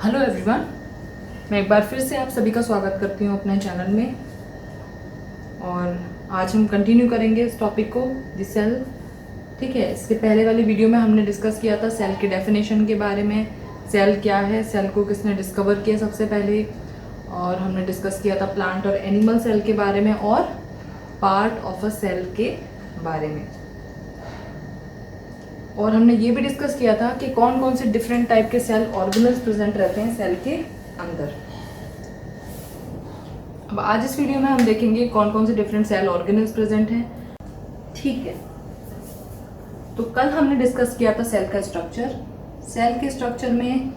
Hello everyone, मैं एक बार फिर से आप सभी का स्वागत करती हूँ अपने चैनल में। और आज हम कंटिन्यू करेंगे इस टॉपिक को, द सेल। ठीक है, इसके पहले वाली वीडियो में हमने डिस्कस किया था सेल के डेफिनेशन के बारे में, सेल क्या है, सेल को किसने डिस्कवर किया सबसे पहले, और हमने डिस्कस किया था प्लांट और एनिमल सेल के बारे में और पार्ट ऑफ अ सेल के बारे में। और हमने ये भी डिस्कस किया था कि कौन कौन से डिफरेंट टाइप के सेल ऑर्गेनल्स प्रेजेंट रहते हैं सेल के अंदर। अब आज इस वीडियो में हम देखेंगे कौन कौन से डिफरेंट सेल ऑर्गेनल्स प्रेजेंट हैं। ठीक है, तो कल हमने डिस्कस किया था सेल का स्ट्रक्चर। सेल के स्ट्रक्चर में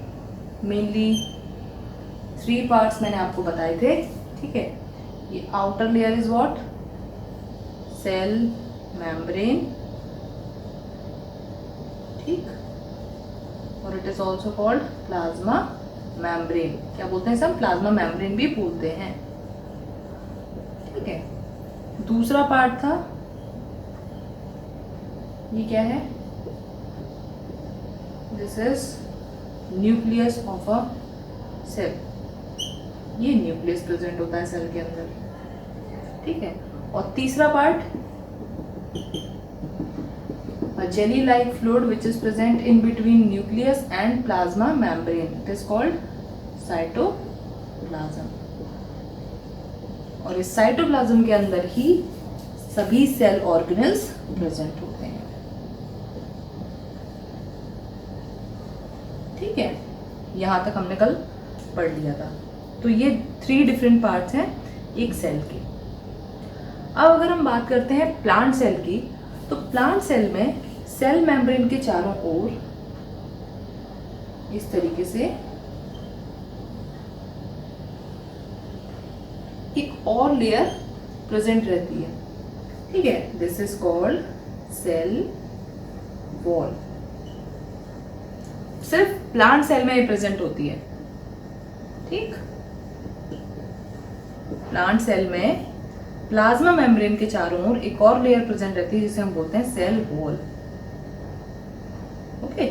मेनली 3 पार्ट्स मैंने आपको बताए थे। ठीक है, ये outer layer is what, cell membrane, ठीक, और it is also called plasma membrane. क्या बोलते हैं सब, प्लाज्मा मेम्ब्रेन भी बोलते हैं। ठीक है, दूसरा पार्ट था, ये क्या है, this is nucleus of a cell. ये न्यूक्लियस प्रेजेंट होता है सेल के अंदर। ठीक है, और तीसरा part, a jelly like fluid which is present in between nucleus and plasma membrane, it is called cytoplasm। और इस साइटोप्लाज्म के अंदर ही सभी सेल ऑर्गेनल्स प्रेजेंट होते हैं। ठीक है, यहां तक हमने कल पढ़ लिया था। तो ये 3 डिफरेंट पार्ट्स हैं एक सेल के। अब अगर हम बात करते हैं प्लांट सेल की, तो प्लांट सेल में सेल मेम्ब्रेन के चारों ओर इस तरीके से एक और लेयर प्रेजेंट रहती है। ठीक है, this is called cell wall. सिर्फ प्लांट सेल में ही प्रेजेंट होती है। ठीक, प्लांट सेल में प्लाज्मा मेम्ब्रेन के चारों ओर एक और लेयर प्रेजेंट रहती है जिसे हम बोलते हैं सेल वॉल। ओके,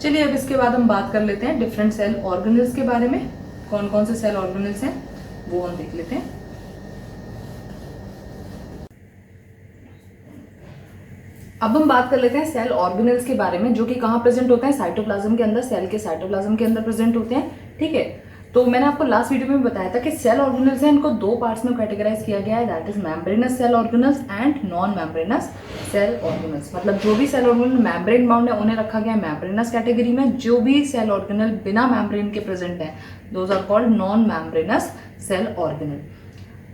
चलिए अब इसके बाद हम बात कर लेते हैं डिफरेंट सेल ऑर्गेनल्स के बारे में। कौन कौन से सेल ऑर्गेनल्स हैं वो हम देख लेते हैं। अब हम बात कर लेते हैं सेल ऑर्गेनल्स के बारे में, जो कि कहाँ प्रेजेंट होते हैं, साइटोप्लाज्म के अंदर, सेल के साइटोप्लाज्म के अंदर प्रेजेंट होते हैं। ठीक है, तो मैंने आपको लास्ट वीडियो में बताया था कि सेल ऑर्गेनल्स हैं, इनको 2 पार्ट्स में कैटेगराइज किया गया है, that is membranous cell organelles and non membranous cell organelles. मतलब जो भी सेल ऑर्गेनल मेम्ब्रेन बाउंड है उन्हें रखा गया है मेम्ब्रेनस कैटेगरी में। जो भी सेल ऑर्गेनल बिना मेम्ब्रेन के प्रेजेंट है, those are called non membranous cell organelle.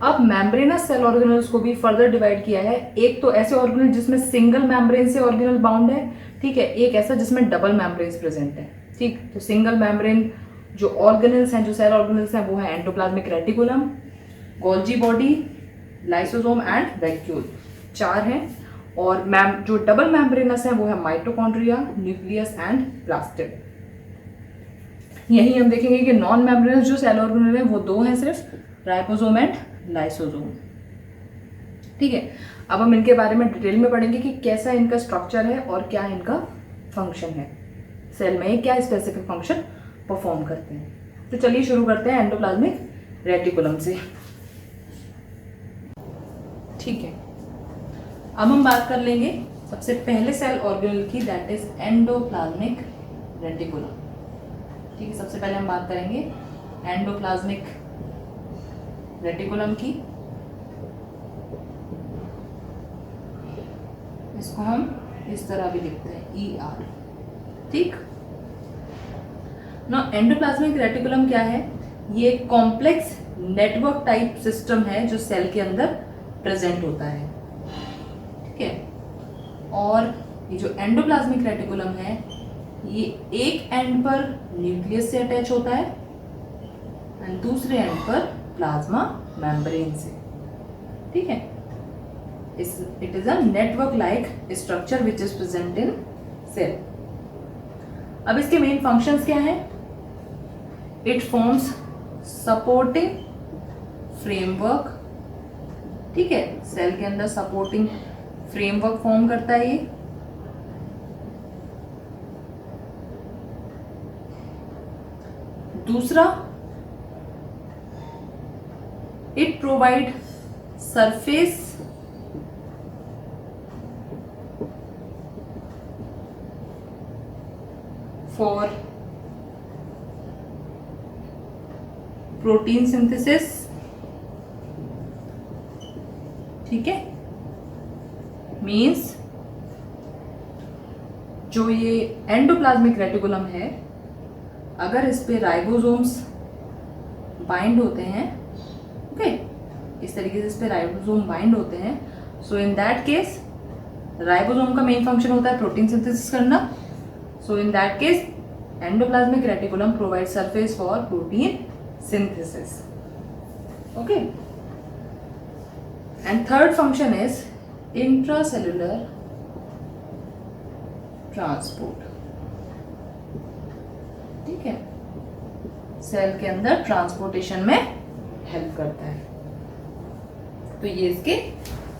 अब मेम्ब्रेनस सेल ऑर्गेनल्स को भी फर्दर डिवाइड किया है। एक तो ऐसे ऑर्गेनल जिसमें सिंगल मेम्ब्रेन से ऑर्गेनल बाउंड है, ठीक है, एक ऐसा जिसमें डबल मेम्ब्रेन प्रेजेंट है। ठीक, तो सिंगल मेम्ब्रेन जो ऑर्गेनल्स हैं, जो सेल ऑर्गेनल्स हैं, वो है endoplasmic reticulum, Golgi body, lysosome and vacuole, 4 हैं। और जो डबल मेम्ब्रेनस है वो है माइटोकॉन्ड्रिया, न्यूक्लियस एंड प्लास्टिड। यही हम देखेंगे कि नॉन मेम्ब्रेनस जो सेल ऑर्गेनल है वो 2 हैं सिर्फ, राइबोसोम एंड लाइसोसोम। ठीक है, अब हम इनके बारे में डिटेल में पढ़ेंगे कि कैसा इनका स्ट्रक्चर है और क्या इनका फंक्शन है, सेल में क्या स्पेसिफिक फंक्शन परफॉर्म करते हैं। तो चलिए शुरू करते हैं एंडोप्लाज्मिक रेटिकुलम से। ठीक है, अब हम बात कर लेंगे सबसे पहले सेल ऑर्गेनल की, दैट इज एंडोप्लाज्मिक रेटिकुलम। ठीक है, सबसे पहले हम बात करेंगे एंडोप्लाज्मिक रेटिकुलम की। इसको हम इस तरह भी लिखते हैं ER। ठीक ना, एंडोप्लाज्मिक रेटिकुलम क्या है, ये कॉम्प्लेक्स नेटवर्क टाइप सिस्टम है जो सेल के अंदर प्रेजेंट होता है। ठीक है, और ये जो एंडोप्लाज्मिक रेटिकुलम है ये एक एंड पर न्यूक्लियस से अटैच होता है एंड दूसरे एंड पर प्लाज्मा मेम्ब्रेन से। ठीक है, it is a network like structure which is present in cell. अब इसके मेन फंक्शंस क्या हैं, इट फॉर्म्स सपोर्टिंग फ्रेमवर्क। ठीक है, सेल के अंदर सपोर्टिंग फ्रेमवर्क फॉर्म करता है ये। दूसरा, it provide surface for protein synthesis. ठीक है, मीन्स जो ये एंडोप्लाज्मिक रेटिकुलम है, अगर इस पे राइबोसोम्स बाइंड होते हैं, ओके, इस तरीके से इस पे राइबोसोम बाइंड होते हैं, so in that case ribosome का मेन फंक्शन होता है प्रोटीन सिंथेसिस करना। So in that case endoplasmic reticulum provide surface for protein synthesis. Okay, and third function is intracellular transport. ठीक है, सेल के अंदर ट्रांसपोर्टेशन में हेल्प करता है। तो ये इसके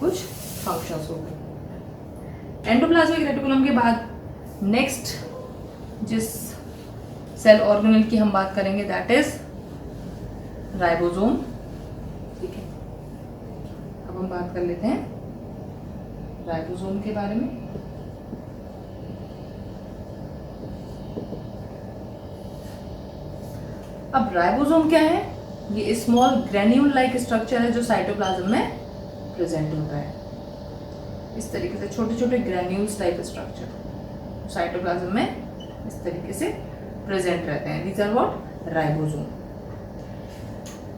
कुछ फंक्शंस हो गए। एंडोप्लाज्मिक रेटिकुलम के बाद नेक्स्ट जिस सेल ऑर्गेनेल की हम बात करेंगे दैट इज राइबोसोम। ठीक है, अब हम बात कर लेते हैं राइबोसोम के बारे में। अब राइबोसोम क्या है? ये स्मॉल ग्रेन्यूल लाइक स्ट्रक्चर है जो साइटोप्लाज्म में प्रेजेंट होता है। इस तरीके से छोटे छोटे ग्रेन्यूल्स टाइप स्ट्रक्चर साइटोप्लाज्म में इस तरीके से प्रेजेंट रहते हैं। These are what? राइबोसोम।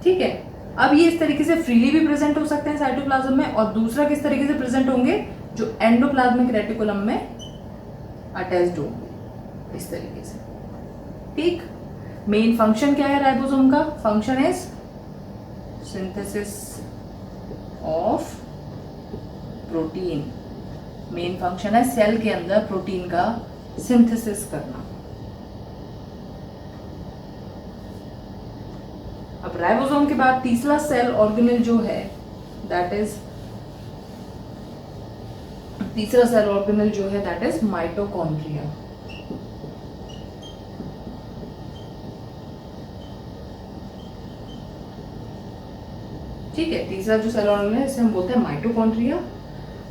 ठीक है, अब ये इस तरीके से फ्रीली भी प्रेजेंट हो सकते हैं साइटोप्लाज्म में, और दूसरा किस तरीके से प्रेजेंट होंगे? जो एंडोप्लाज्मिक रेटिकुलम में अटैच्ड होंगे इस तरीके से। ठीक, मेन फंक्शन क्या है राइबोसोम का? Function is synthesis of protein. Main function है सेल के अंदर प्रोटीन का सिंथेसिस करना। अब राइबोसोम के बाद तीसरा सेल ऑर्गेनेल जो है दैट इज माइटोकॉन्ड्रिया। ठीक है, तीसरा जो सेल ऑर्गेनेल है इसे हम बोलते हैं माइटोकॉन्ड्रिया।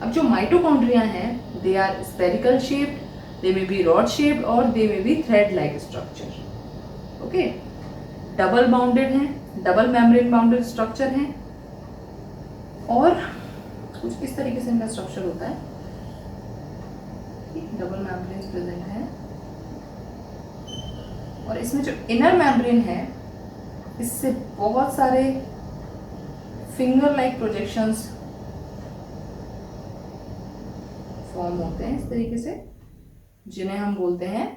अब जो माइटोकॉन्ड्रिया हैं they are spherical shaped, they may be rod shaped और they may be thread like structure. Okay, double bounded हैं, डबल मेम्ब्रेन बाउंडेड स्ट्रक्चर हैं, और कुछ इस तरीके से इनका स्ट्रक्चर होता है। डबल मेम्ब्रेन प्रेजेंट है, और इसमें जो इनर मेम्ब्रेन है इससे बहुत सारे फिंगर लाइक प्रोजेक्शंस फॉर्म होते हैं इस तरीके से, जिन्हें हम बोलते हैं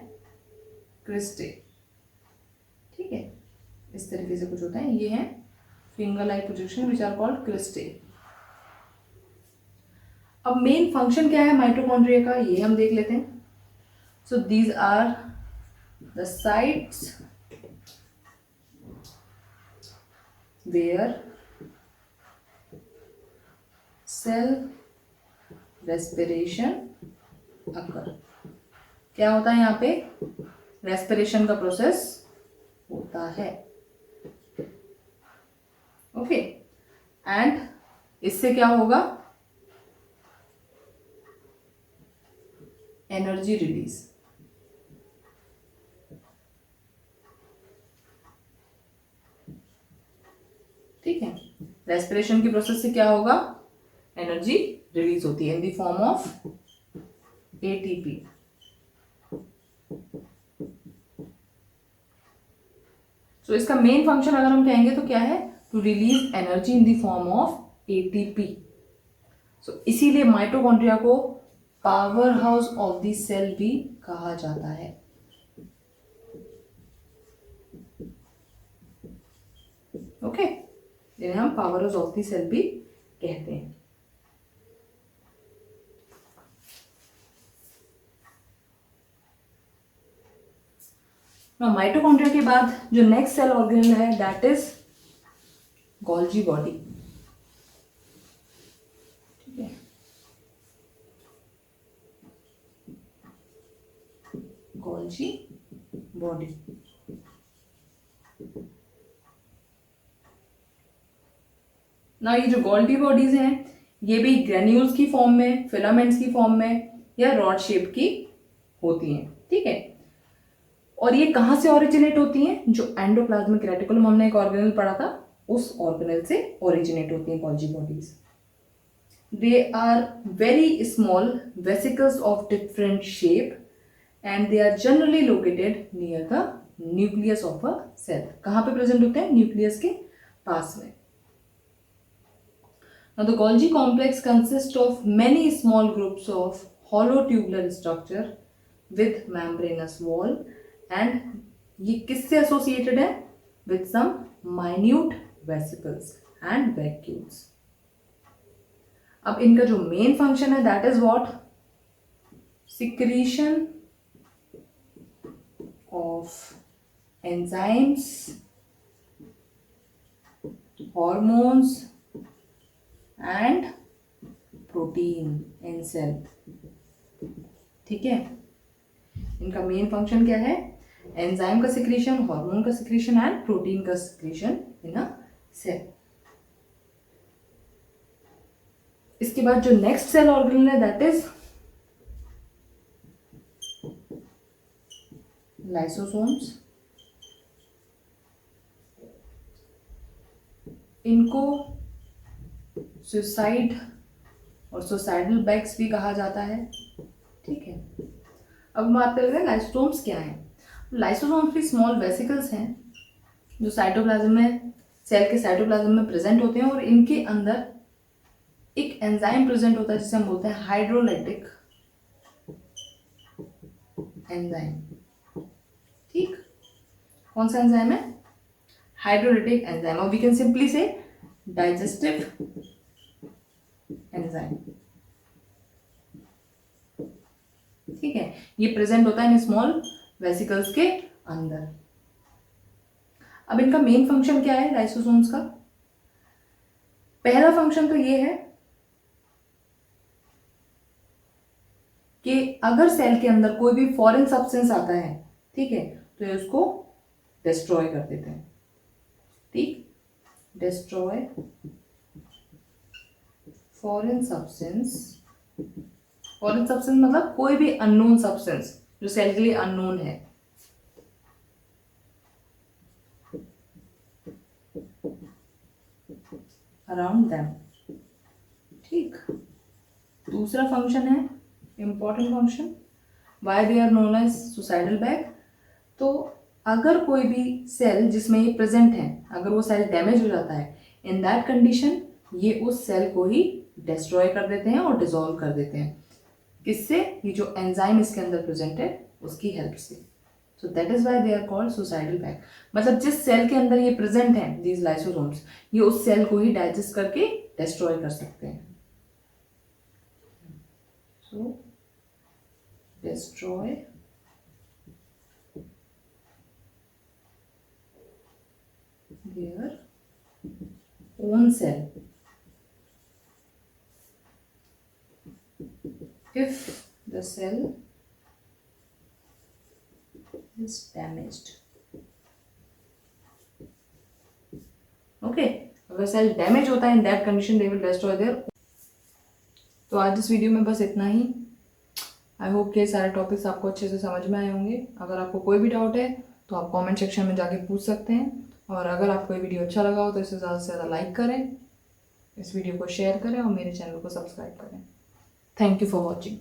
क्रिस्टे। ठीक है, इस तरीके से कुछ होता है, ये है finger like projection which are called cristae. अब मेन फंक्शन क्या है माइटोकॉन्ड्रिया का, ये हम देख लेते हैं। So these are the sites where cell respiration occur. क्या होता है यहाँ पे? रेस्पिरेशन का प्रोसेस होता है। ओके, एंड इससे क्या होगा? Energy release. ठीक है, रेस्पिरेशन की प्रोसेस से क्या होगा? एनर्जी रिलीज होती है in the form of ATP. So इसका मेन फंक्शन अगर हम कहेंगे तो क्या है? To release energy in the form of ATP. So इसीलिए माइटोकॉन्ड्रिया को power house of the cell भी कहा जाता है। ओके, जिन्हें हम power house of the cell भी कहते हैं। माइटोकॉन्ड्रिया के बाद जो नेक्स्ट सेल ऑर्गेनल है दैट इज गोल्जी बॉडी। ठीक है, गोल्जी बॉडी। ना ये जो गोल्गी बॉडीज हैं ये भी ग्रेन्यूल्स की फॉर्म में, फिलामेंट्स की फॉर्म में या रॉड शेप की होती हैं, ठीक है। और ये कहाँ से ओरिजिनेट होती हैं? जो एंडोप्लाज्मिक रेटिकुलम हमने एक ऑर्गेनल पढ़ा था उस ऑर्गेनल से ओरिजिनेट होती हैं Golgi bodies. They are very small vesicles of different shape and they are generally located near the nucleus of a cell. कहाँ पे प्रेजेंट होते हैं? न्यूक्लियस के पास में। Now the Golgi complex consists of many small groups of hollow tubular structure with membranous wall and ये किससे associated है? With some minute vesicles and vacuoles. अब इनका जो मेन फंक्शन है that is what? Secretion of enzymes, hormones and protein in cell, ठीक है। इनका मेन फंक्शन क्या है? एंजाइम का सिक्रीशन, हार्मोन का सिक्रीशन एंड प्रोटीन का सिक्रीशन इन अ सेल। इसके बाद जो नेक्स्ट सेल ऑर्गेनल है दैट इज लाइसोसोम्स। इनको सुसाइड और सुसाइडल बैग्स भी कहा जाता है, ठीक है। अब हम बात करते हैं लाइसोसोम्स क्या है। लाइसोसोम्स भी स्मॉल वेसिकल्स हैं जो साइटोप्लाज्म में, सेल के साइटोप्लाज्म में प्रेजेंट होते हैं और इनके अंदर एक एंजाइम प्रेजेंट होता है जिसे हम बोलते हैं हाइड्रोलाइटिक एंजाइम, ठीक। कौन सा एंजाइम है? हाइड्रोलाइटिक एंजाइम, और वी कैन सिंपली से डाइजेस्टिव एंजाइम, ठीक है। ये प्रेजेंट होता है इन स्मॉल वेसिकल्स के अंदर। अब इनका मेन फंक्शन क्या है लाइसोसोम्स का? पहला फंक्शन तो ये है कि अगर सेल के अंदर कोई भी फॉरेन सब्सटेंस आता है, ठीक है, तो ये उसको डिस्ट्रॉय कर देते हैं, ठीक। Destroy foreign substance. Foreign substance मतलब कोई भी अननोन सब्सटेंस जो सेल के लिए अननोन है, अराउंड देम, ठीक। दूसरा फंक्शन है important function, why they are known as suicidal bag. तो अगर कोई भी सेल जिसमें ये प्रेजेंट है, अगर वो सेल डैमेज हो जाता है, इन दैट कंडीशन ये उस सेल को ही डिस्ट्रॉय कर देते हैं और डिसॉल्व कर देते हैं। किससे? ये जो एंजाइम इसके अंदर प्रेजेंट है उसकी हेल्प से। So that is why they are called suicidal bag. मतलब जिस सेल के अंदर ये प्रेजेंट है दीज लाइसोसोम्स, ये उस सेल को ही डाइजेस्ट करके डिस्ट्रॉय कर सकते हैं। सो destroy their own cell if the cell is damaged. Okay, अगर सेल डैमेज होता है in that condition they will destroy there. तो आज इस वीडियो में बस इतना ही। आई होप कि सारे टॉपिक्स आपको अच्छे से समझ में आए होंगे। अगर आपको कोई भी डाउट है तो आप कमेंट सेक्शन में जाके पूछ सकते हैं, और अगर आपको ये वीडियो अच्छा लगा हो तो इसे ज़्यादा से ज़्यादा लाइक करें, इस वीडियो को शेयर करें और मेरे चैनल को सब्सक्राइब करें। Thank you for watching.